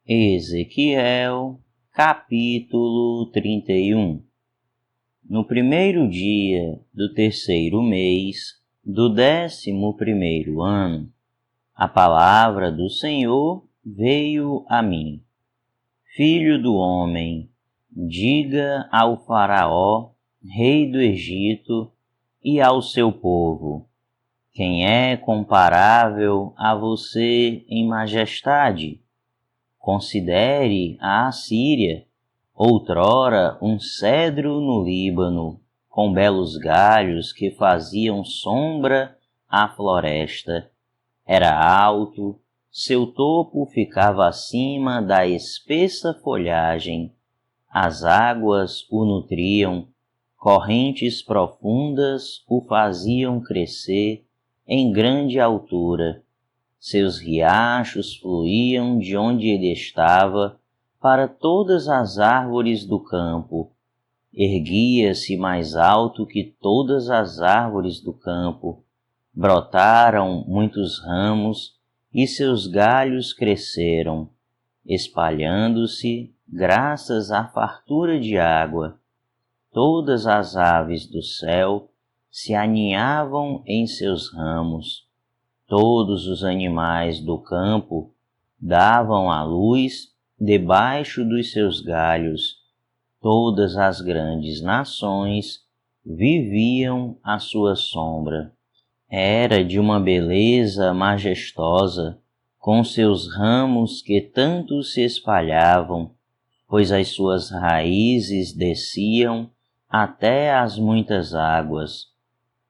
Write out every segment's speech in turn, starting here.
Ezequiel, capítulo 31. No primeiro dia do terceiro mês do 11º ano, a palavra do Senhor veio a mim. Filho do homem, diga ao Faraó, rei do Egito, e ao seu povo: quem é comparável a você em majestade? Considere a Assíria, outrora um cedro no Líbano, com belos galhos que faziam sombra à floresta. Era alto, seu topo ficava acima da espessa folhagem. As águas o nutriam, correntes profundas o faziam crescer em grande altura. Seus riachos fluíam de onde ele estava para todas as árvores do campo. Erguia-se mais alto que todas as árvores do campo. Brotaram muitos ramos e seus galhos cresceram, espalhando-se graças à fartura de água. Todas as aves do céu se aninhavam em seus ramos. Todos os animais do campo davam à luz debaixo dos seus galhos. Todas as grandes nações viviam à sua sombra. Era de uma beleza majestosa, com seus ramos que tanto se espalhavam, pois as suas raízes desciam até as muitas águas.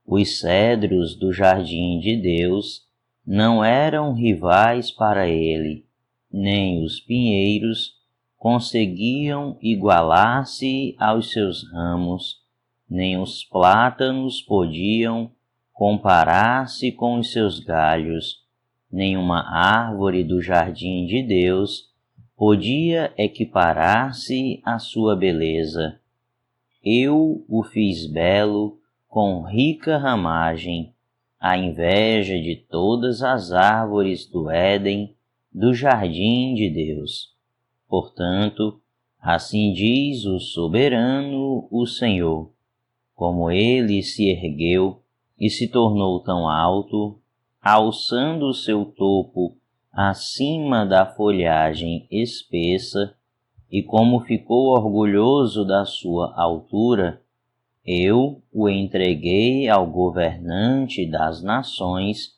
Os cedros do jardim de Deus não eram rivais para ele, nem os pinheiros conseguiam igualar-se aos seus ramos, nem os plátanos podiam comparar-se com os seus galhos. Nenhuma árvore do jardim de Deus podia equiparar-se à sua beleza. Eu o fiz belo com rica ramagem, a inveja de todas as árvores do Éden, do jardim de Deus. Portanto, assim diz o soberano, o Senhor: como ele se ergueu e se tornou tão alto, alçando o seu topo acima da folhagem espessa, e como ficou orgulhoso da sua altura, eu o entreguei ao governante das nações,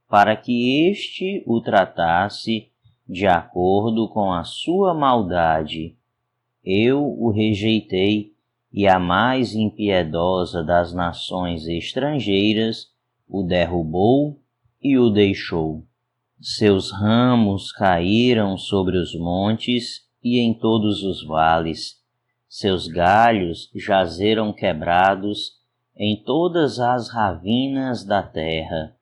para que este o tratasse de acordo com a sua maldade. Eu o rejeitei, e a mais impiedosa das nações estrangeiras o derrubou e o deixou. Seus ramos caíram sobre os montes e em todos os vales. Seus galhos jazeram quebrados em todas as ravinas da terra.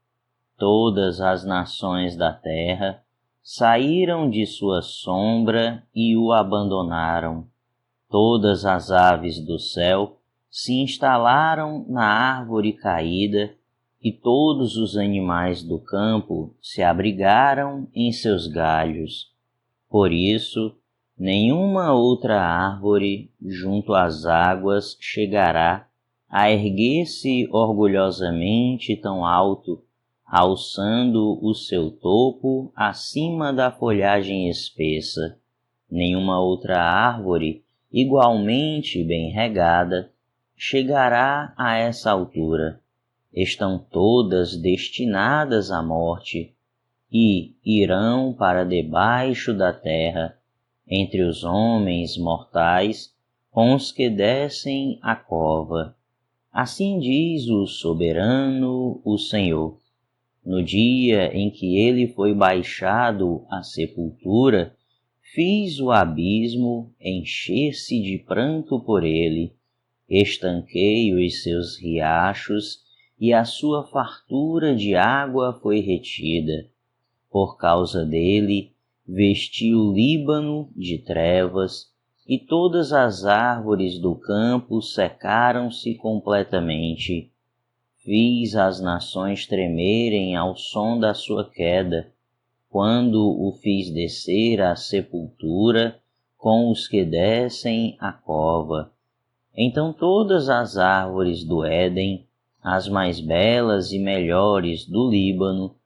Todas as nações da terra saíram de sua sombra e o abandonaram. Todas as aves do céu se instalaram na árvore caída, e todos os animais do campo se abrigaram em seus galhos. Por isso, nenhuma outra árvore junto às águas chegará a erguer-se orgulhosamente tão alto, alçando o seu topo acima da folhagem espessa. Nenhuma outra árvore, igualmente bem regada, chegará a essa altura. Estão todas destinadas à morte, e irão para debaixo da terra, entre os homens mortais, com os que descem à cova. Assim diz o soberano, o Senhor: no dia em que ele foi baixado à sepultura, fiz o abismo encher-se de pranto por ele, estanquei os seus riachos, e a sua fartura de água foi retida. Por causa dele, vesti o Líbano de trevas, e todas as árvores do campo secaram-se completamente. Fiz as nações tremerem ao som da sua queda. quando o fiz descer à sepultura com os que descem à cova. Então todas as árvores do Éden, as mais belas e melhores do Líbano,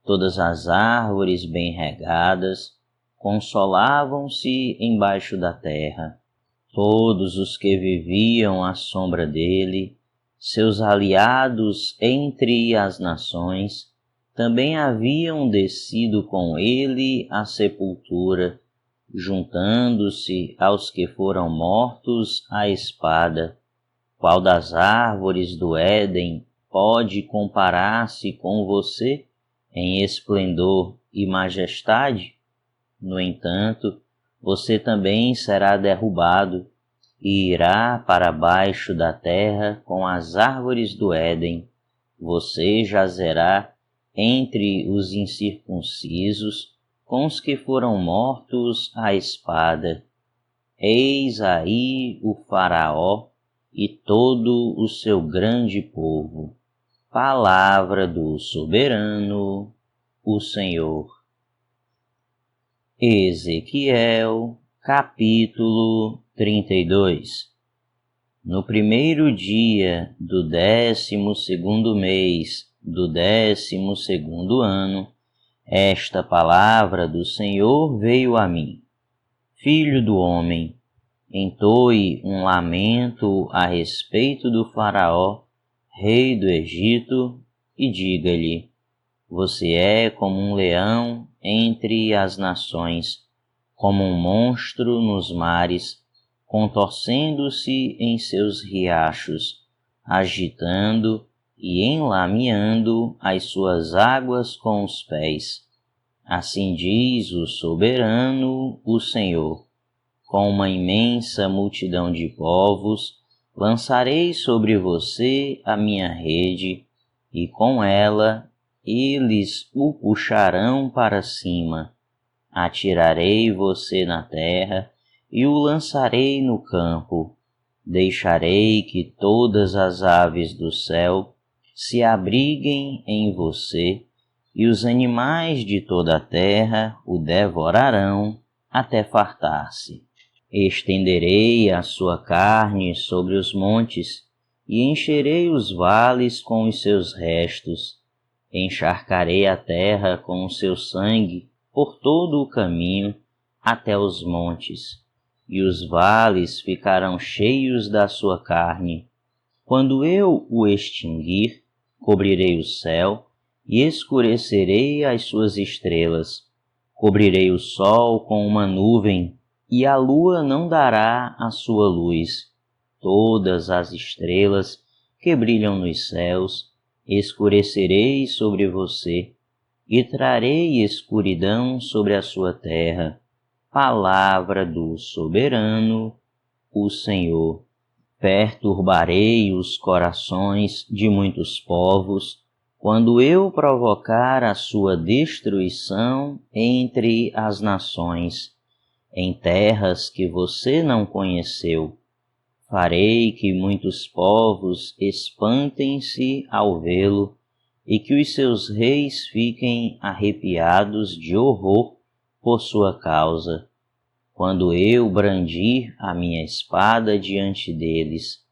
todas as árvores bem regadas, consolavam-se embaixo da terra. Todos os que viviam à sombra dele, seus aliados entre as nações, também haviam descido com ele à sepultura, juntando-se aos que foram mortos à espada. Qual das árvores do Éden pode comparar-se com você em esplendor e majestade? No entanto, você também será derrubado e irá para baixo da terra com as árvores do Éden. Você jazerá entre os incircuncisos, com os que foram mortos à espada. Eis aí o Faraó e todo o seu grande povo. Palavra do soberano, o Senhor. Ezequiel, capítulo 32. No primeiro dia do 12º mês do 12º ano, esta palavra do Senhor veio a mim. Filho do homem, entoe um lamento a respeito do Faraó, rei do Egito, e diga-lhe: você é como um leão entre as nações, como um monstro nos mares, contorcendo-se em seus riachos, agitando e enlameando as suas águas com os pés. Assim diz o soberano, o Senhor: com uma imensa multidão de povos, lançarei sobre você a minha rede, e com ela eles o puxarão para cima. Atirarei você na terra e o lançarei no campo. Deixarei que todas as aves do céu se abriguem em você, e os animais de toda a terra o devorarão até fartar-se. Estenderei a sua carne sobre os montes, e encherei os vales com os seus restos. Encharcarei a terra com o seu sangue por todo o caminho até os montes, e os vales ficarão cheios da sua carne. Quando eu o extinguir, cobrirei o céu e escurecerei as suas estrelas. Cobrirei o sol com uma nuvem, e a lua não dará a sua luz. Todas as estrelas que brilham nos céus escurecerei sobre você, e trarei escuridão sobre a sua terra. Palavra do soberano, o Senhor. Perturbarei os corações de muitos povos, quando eu provocar a sua destruição entre as nações, em terras que você não conheceu. Farei que muitos povos espantem-se ao vê-lo, e que os seus reis fiquem arrepiados de horror por sua causa, quando eu brandir a minha espada diante deles.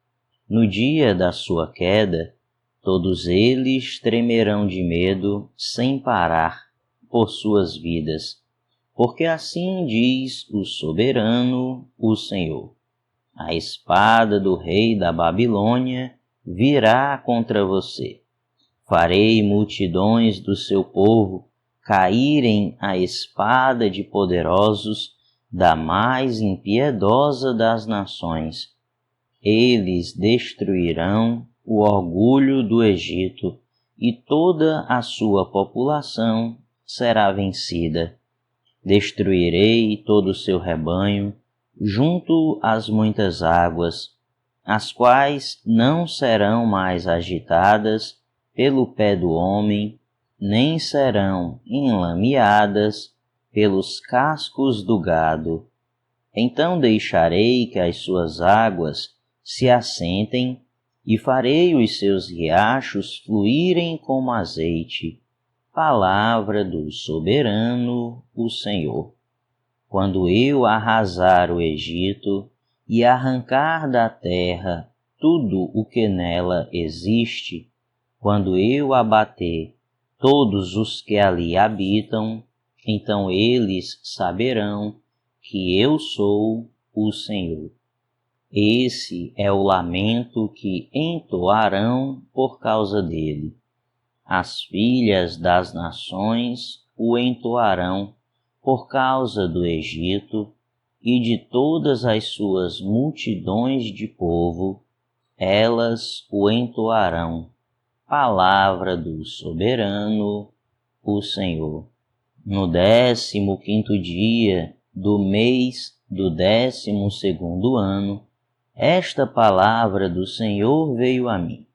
No dia da sua queda, todos eles tremerão de medo sem parar por suas vidas, porque assim diz o soberano, o Senhor: a espada do rei da Babilônia virá contra você. Farei multidões do seu povo caírem à espada de poderosos da mais impiedosa das nações. Eles destruirão o orgulho do Egito, e toda a sua população será vencida. Destruirei todo o seu rebanho junto às muitas águas, as quais não serão mais agitadas pelo pé do homem, nem serão enlameadas pelos cascos do gado. Então deixarei que as suas águas se assentem, e farei os seus riachos fluírem como azeite. Palavra do soberano, o Senhor. Quando eu arrasar o Egito e arrancar da terra tudo o que nela existe, quando eu abater todos os que ali habitam, então eles saberão que eu sou o Senhor. Esse é o lamento que entoarão por causa dele. As filhas das nações o entoarão por causa do Egito e de todas as suas multidões de povo, elas o entoarão. Palavra do soberano, o Senhor. No 15º dia do mês do 12º ano, esta palavra do Senhor veio a mim.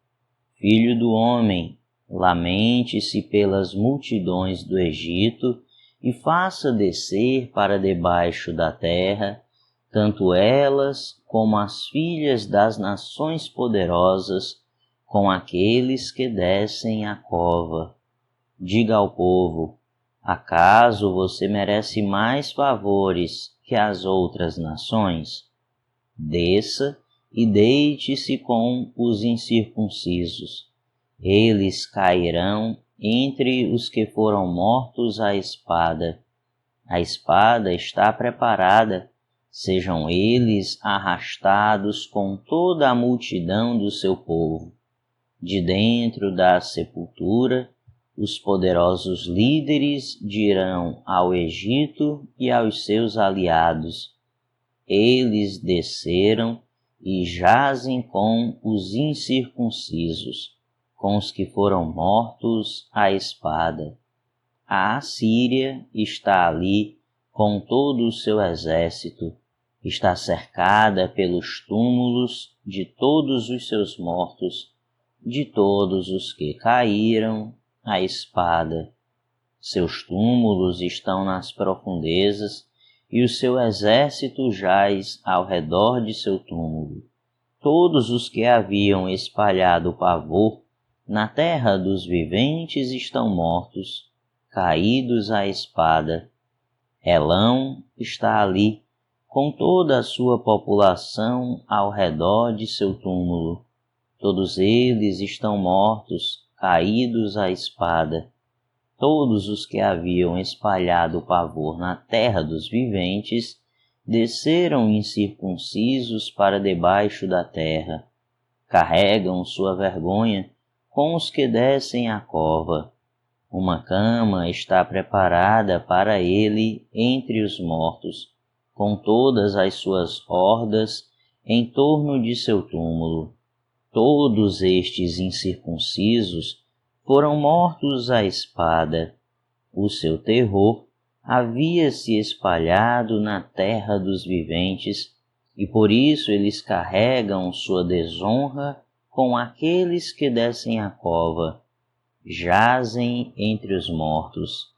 Filho do homem, lamente-se pelas multidões do Egito e faça descer para debaixo da terra, tanto elas como as filhas das nações poderosas, com aqueles que descem a cova. Diga ao povo: acaso você merece mais favores que as outras nações? Desça e deite-se com os incircuncisos. Eles cairão entre os que foram mortos à espada. A espada está preparada, sejam eles arrastados com toda a multidão do seu povo. De dentro da sepultura, os poderosos líderes dirão ao Egito e aos seus aliados: eles desceram e jazem com os incircuncisos, com os que foram mortos à espada. A Assíria está ali com todo o seu exército, está cercada pelos túmulos de todos os seus mortos, de todos os que caíram à espada. Seus túmulos estão nas profundezas e o seu exército jaz ao redor de seu túmulo. Todos os que haviam espalhado o pavor na terra dos viventes estão mortos, caídos à espada. Elão está ali, com toda a sua população ao redor de seu túmulo. Todos eles estão mortos, caídos à espada. Todos os que haviam espalhado o pavor na terra dos viventes desceram incircuncisos para debaixo da terra. Carregam sua vergonha com os que descem a cova. Uma cama está preparada para ele entre os mortos, com todas as suas hordas em torno de seu túmulo. Todos estes incircuncisos foram mortos à espada. O seu terror havia se espalhado na terra dos viventes, e por isso eles carregam sua desonra com aqueles que descem a cova. Jazem entre os mortos.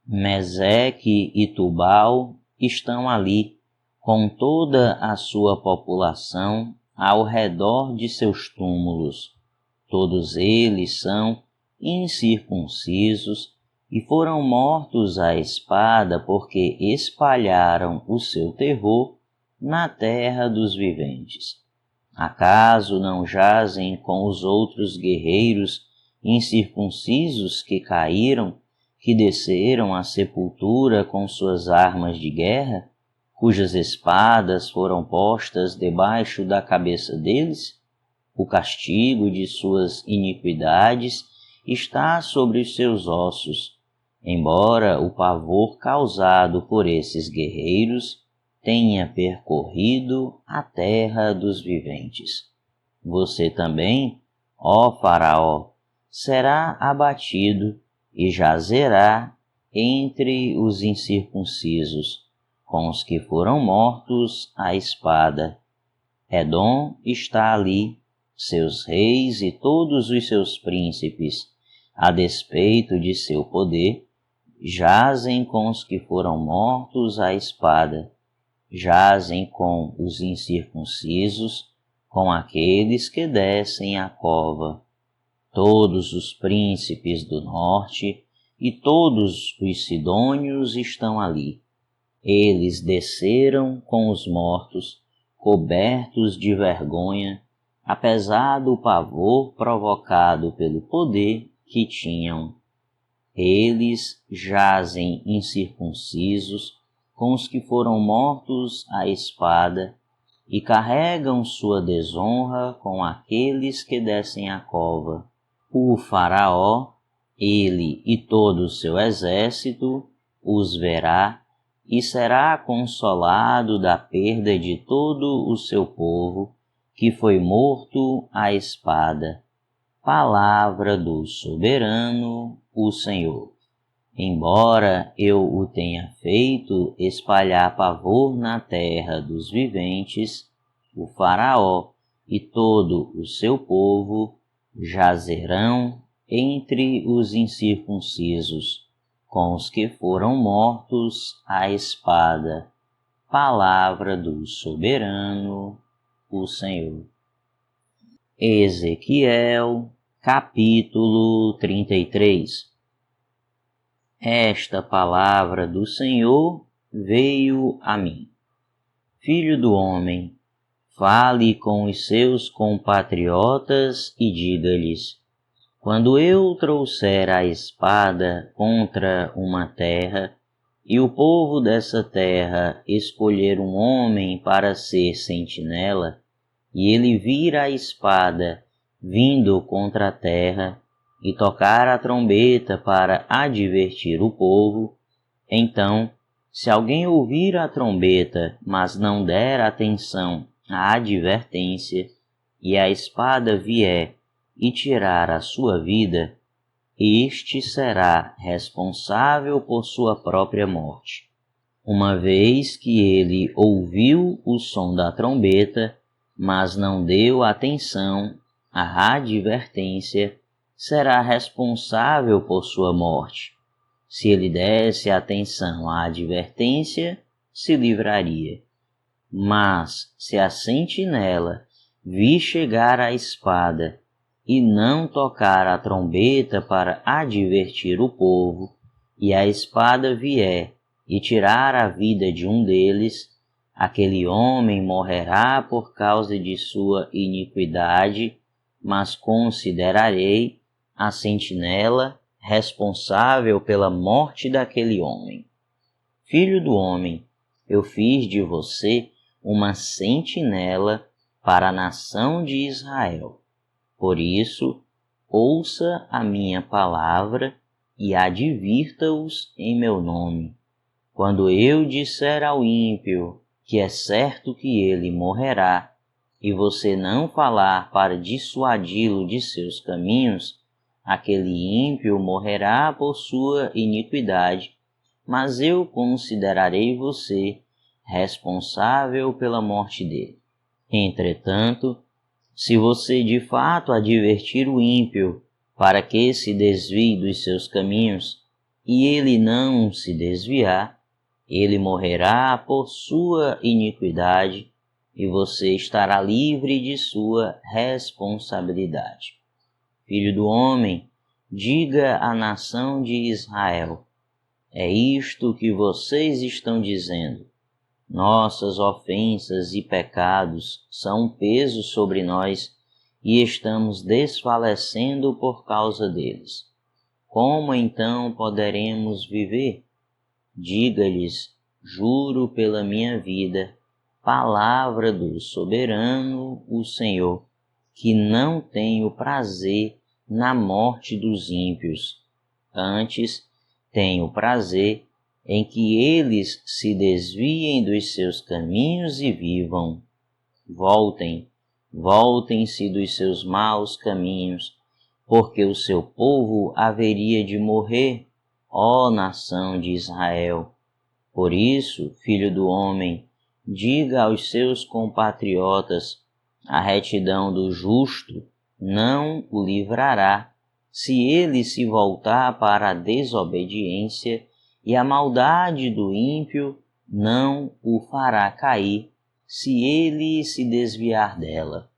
Meseque e Tubal estão ali, com toda a sua população ao redor de seus túmulos. Todos eles são incircuncisos e foram mortos à espada porque espalharam o seu terror na terra dos viventes. Acaso não jazem com os outros guerreiros incircuncisos que caíram, que desceram à sepultura com suas armas de guerra, cujas espadas foram postas debaixo da cabeça deles? O castigo de suas iniquidades está sobre os seus ossos, embora o pavor causado por esses guerreiros tenha percorrido a terra dos viventes. Você também, ó Faraó, será abatido e jazerá entre os incircuncisos, com os que foram mortos à espada. Edom está ali, seus reis e todos os seus príncipes, a despeito de seu poder, jazem com os que foram mortos à espada. Jazem com os incircuncisos, com aqueles que descem a cova. Todos os príncipes do norte e todos os sidônios estão ali. Eles desceram com os mortos, cobertos de vergonha, apesar do pavor provocado pelo poder que tinham. Eles jazem incircuncisos com os que foram mortos à espada e carregam sua desonra com aqueles que descem à cova. O Faraó, ele e todo o seu exército, os verá e será consolado da perda de todo o seu povo, que foi morto à espada. Palavra do soberano, o Senhor. Embora eu o tenha feito espalhar pavor na terra dos viventes, o Faraó e todo o seu povo jazerão entre os incircuncisos, com os que foram mortos à espada. Palavra do soberano, o Senhor. Ezequiel, capítulo 33. Esta palavra do Senhor veio a mim. Filho do homem, fale com os seus compatriotas e diga-lhes: quando eu trouxer a espada contra uma terra, e o povo dessa terra escolher um homem para ser sentinela, e ele vir a espada vindo contra a terra, e tocar a trombeta para advertir o povo, então, se alguém ouvir a trombeta, mas não der atenção à advertência, e a espada vier e tirar a sua vida, este será responsável por sua própria morte. Uma vez que ele ouviu o som da trombeta, mas não deu atenção à advertência, será responsável por sua morte. Se ele desse atenção à advertência, se livraria. Mas se a sentinela vir chegar a espada e não tocar a trombeta para advertir o povo, e a espada vier e tirar a vida de um deles, aquele homem morrerá por causa de sua iniquidade, mas considerarei a sentinela responsável pela morte daquele homem. Filho do homem, eu fiz de você uma sentinela para a nação de Israel. Por isso, ouça a minha palavra e advirta-os em meu nome. Quando eu disser ao ímpio que é certo que ele morrerá, e você não falar para dissuadi-lo de seus caminhos, aquele ímpio morrerá por sua iniquidade, mas eu considerarei você responsável pela morte dele. Entretanto, se você de fato advertir o ímpio para que se desvie dos seus caminhos, e ele não se desviar, ele morrerá por sua iniquidade, e você estará livre de sua responsabilidade. Filho do homem, diga à nação de Israel: é isto que vocês estão dizendo. Nossas ofensas e pecados são um peso sobre nós e estamos desfalecendo por causa deles. Como então poderemos viver? Diga-lhes, juro pela minha vida, palavra do soberano, o Senhor, que não tenho prazer na morte dos ímpios. Antes, tenho prazer em que eles se desviem dos seus caminhos e vivam. Voltem-se dos seus maus caminhos, porque o seu povo haveria de morrer, ó nação de Israel. Por isso, filho do homem, diga aos seus compatriotas: a retidão do justo não o livrará, se ele se voltar para a desobediência, e a maldade do ímpio não o fará cair, se ele se desviar dela.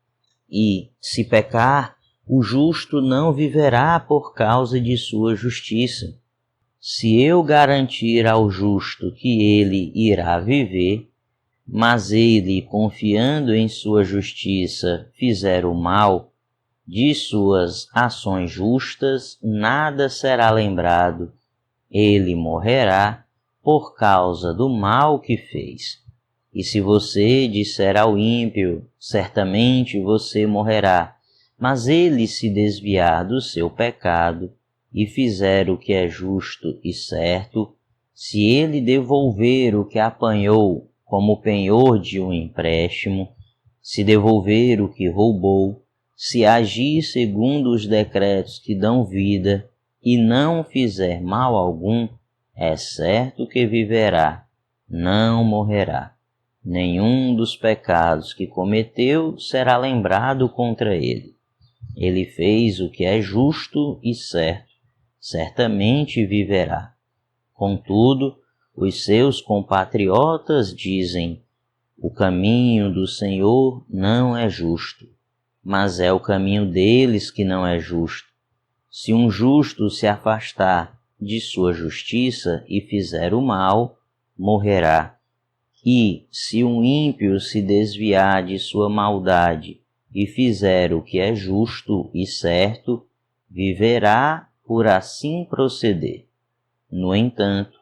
E, se pecar, o justo não viverá por causa de sua justiça. se eu garantir ao justo que ele irá viver, mas ele, confiando em sua justiça, fizer o mal, de suas ações justas nada será lembrado, ele morrerá por causa do mal que fez. E se você disser ao ímpio, certamente você morrerá, mas ele se desviar do seu pecado e fizer o que é justo e certo, se ele devolver o que apanhou como penhor de um empréstimo, se devolver o que roubou, se agir segundo os decretos que dão vida e não fizer mal algum, é certo que viverá, não morrerá. Nenhum dos pecados que cometeu será lembrado contra ele. Ele fez o que é justo e certo, certamente viverá. Contudo, os seus compatriotas dizem: o caminho do Senhor não é justo, mas é o caminho deles que não é justo. Se um justo se afastar de sua justiça e fizer o mal, morrerá. E se um ímpio se desviar de sua maldade e fizer o que é justo e certo, viverá por assim proceder. No entanto,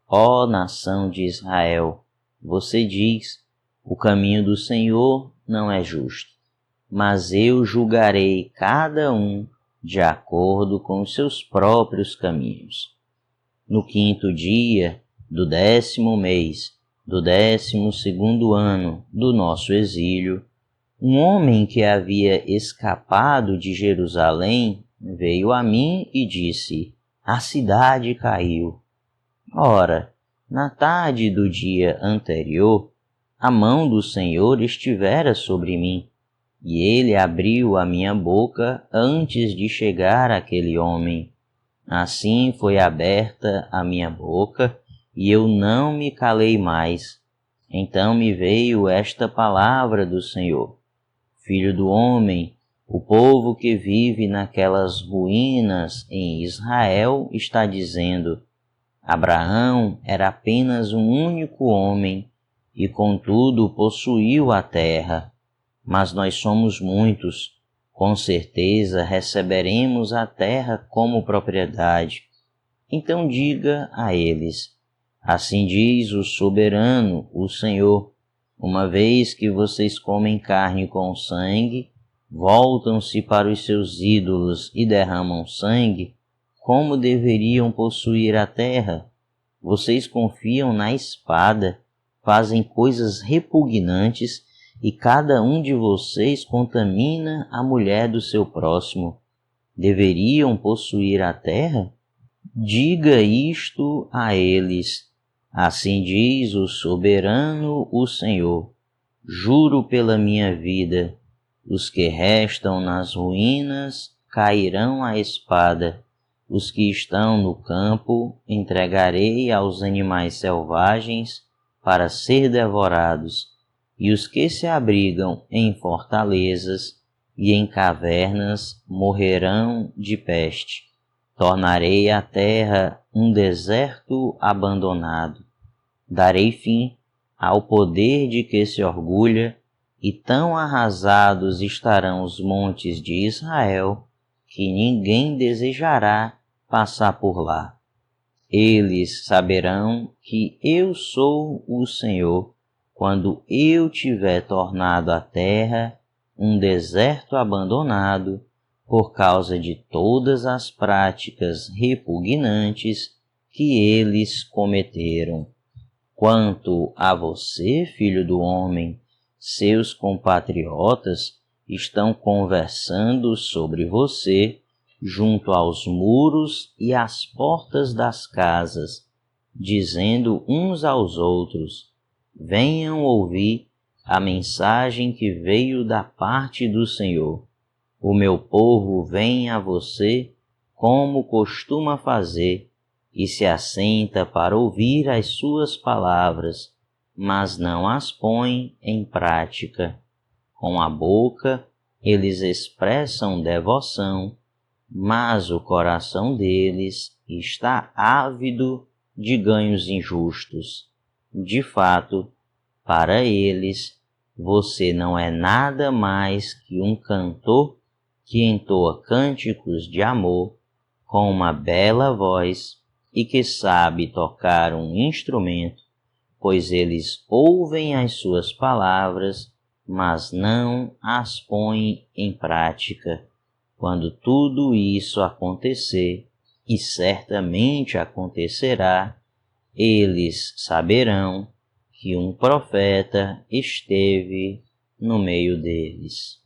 ó nação de Israel, você diz: o caminho do Senhor não é justo, mas eu julgarei cada um de acordo com os seus próprios caminhos. No 5º dia do 10º mês do 12º ano do nosso exílio, um homem que havia escapado de Jerusalém veio a mim e disse: a cidade caiu. Ora, na tarde do dia anterior, a mão do Senhor estivera sobre mim, e ele abriu a minha boca antes de chegar aquele homem. Assim foi aberta a minha boca, e eu não me calei mais. Então me veio esta palavra do Senhor: Filho do homem, o povo que vive naquelas ruínas em Israel está dizendo: Abraão era apenas um único homem, e contudo possuiu a terra. Mas nós somos muitos, com certeza receberemos a terra como propriedade. Então diga a eles: assim diz o soberano, o Senhor: uma vez que vocês comem carne com sangue, voltam-se para os seus ídolos e derramam sangue, como deveriam possuir a terra? Vocês confiam na espada, fazem coisas repugnantes, e cada um de vocês contamina a mulher do seu próximo. Deveriam possuir a terra? Diga isto a eles: assim diz o soberano, o Senhor: juro pela minha vida, os que restam nas ruínas cairão à espada, os que estão no campo entregarei aos animais selvagens para ser devorados, e os que se abrigam em fortalezas e em cavernas morrerão de peste. Tornarei a terra um deserto abandonado. Darei fim ao poder de que se orgulha, e tão arrasados estarão os montes de Israel, que ninguém desejará passar por lá. Eles saberão que eu sou o Senhor, quando eu tiver tornado a terra um deserto abandonado, por causa de todas as práticas repugnantes que eles cometeram. Quanto a você, filho do homem, seus compatriotas estão conversando sobre você junto aos muros e às portas das casas, dizendo uns aos outros: venham ouvir a mensagem que veio da parte do Senhor. O meu povo vem a você como costuma fazer, e se assenta para ouvir as suas palavras, mas não as põe em prática. Com a boca eles expressam devoção, mas o coração deles está ávido de ganhos injustos. De fato, para eles, você não é nada mais que um cantor que entoa cânticos de amor com uma bela voz e que sabe tocar um instrumento, pois eles ouvem as suas palavras, mas não as põem em prática. Quando tudo isso acontecer, e certamente acontecerá, eles saberão que um profeta esteve no meio deles.